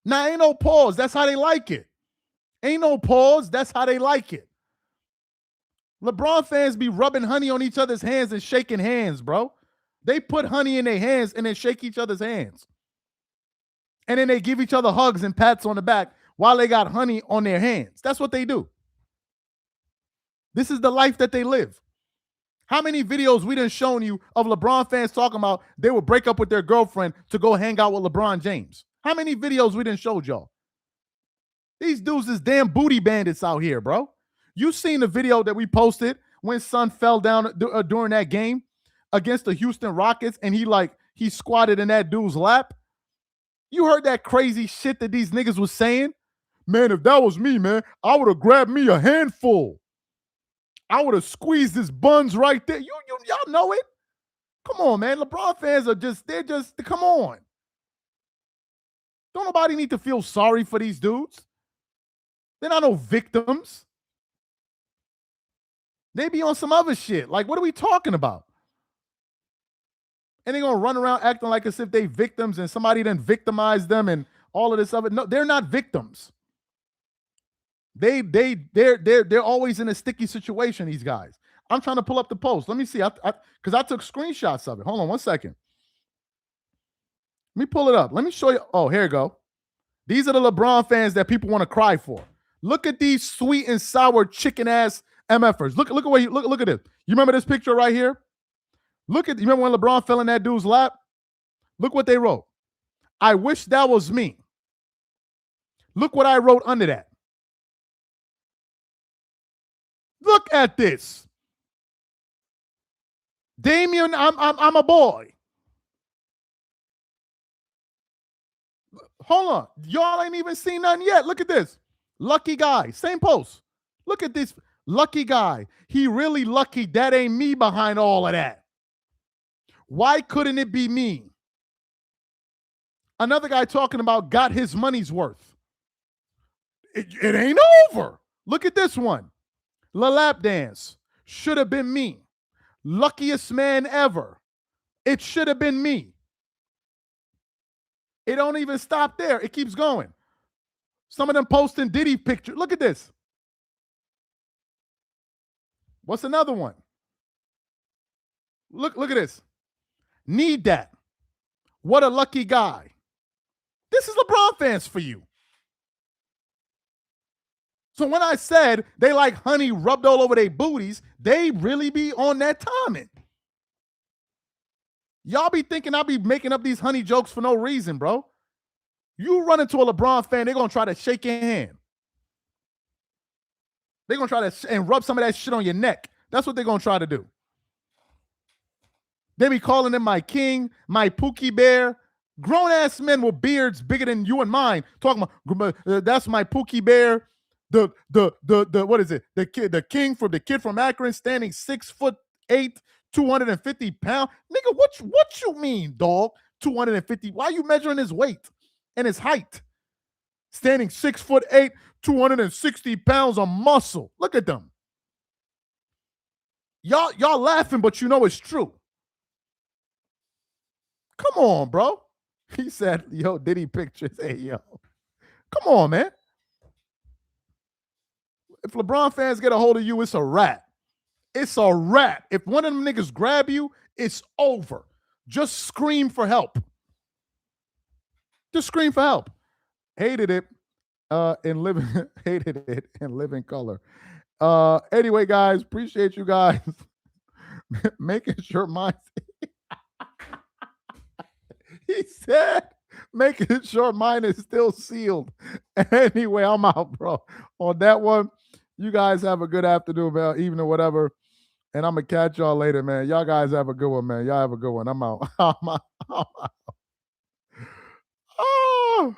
Now ain't no pause. That's how they like it. Ain't no pause. That's how they like it. LeBron fans be rubbing honey on each other's hands and shaking hands, bro. They put honey in their hands and then shake each other's hands. And then they give each other hugs and pats on the back while they got honey on their hands. That's what they do. This is the life that they live. How many videos we done shown you of LeBron fans talking about they would break up with their girlfriend to go hang out with LeBron James? How many videos we done showed y'all? These dudes is damn booty bandits out here, bro. You seen the video that we posted when Son fell down during that game against the Houston Rockets and he squatted in that dude's lap? You heard that crazy shit that these niggas was saying? Man, if that was me, man, I would have grabbed me a handful. I would have squeezed his buns right there. Y'all know it. Come on, man. LeBron fans come on. Don't nobody need to feel sorry for these dudes. They're not no victims. They be on some other shit. Like, what are we talking about? And they're gonna run around acting like as if they victims and somebody then victimized them and all of this other. No, they're not victims. They're always in a sticky situation. These guys. I'm trying to pull up the post. Let me see. Because I took screenshots of it. Hold on 1 second. Let me pull it up. Let me show you. Oh, here you go. These are the LeBron fans that people want to cry for. Look at these sweet and sour chicken ass MFers. Look at what you look at this. You remember this picture right here? You remember when LeBron fell in that dude's lap? Look what they wrote. I wish that was me. Look what I wrote under that. Look at this. Damian, I'm a boy. Hold on. Y'all ain't even seen nothing yet. Look at this. Lucky guy. Same post. Look at this. Lucky guy. He really lucky. That ain't me behind all of that. Why couldn't it be me? Another guy talking about got his money's worth. It ain't over. Look at this one. La lap dance. Should have been me. Luckiest man ever. It should have been me. It don't even stop there. It keeps going. Some of them posting Diddy picture. Look at this. What's another one? Look at this. Need that. What a lucky guy. This is LeBron fans for you. So when I said they like honey rubbed all over their booties, they really be on that timing. Y'all be thinking I'll be making up these honey jokes for no reason, bro. You run into a LeBron fan, they're going to try to shake your hand. They're going to try to and rub some of that shit on your neck. That's what they're going to try to do. They be calling him my king, my Pookie Bear. Grown-ass men with beards bigger than you and mine talking about, that's my Pookie Bear. The what is it? The king from the kid from Akron standing 6'8", 250 pounds. Nigga, what you mean, dog? 250. Why are you measuring his weight and his height? Standing 6'8", 260 pounds of muscle. Look at them. Y'all laughing, but you know it's true. Come on, bro. He said, yo, Diddy pictures. Hey, yo. Come on, man. If LeBron fans get a hold of you, it's a wrap. It's a wrap. If one of them niggas grab you, it's over. Just scream for help. Just scream for help. Hated it in living color. Anyway, guys, appreciate you guys making sure mine. He said, making sure mine is still sealed. Anyway, I'm out, bro. On that one, you guys have a good afternoon, man, evening, whatever. And I'm going to catch y'all later, man. Y'all guys have a good one, man. Y'all have a good one. I'm out. I'm out. Oh.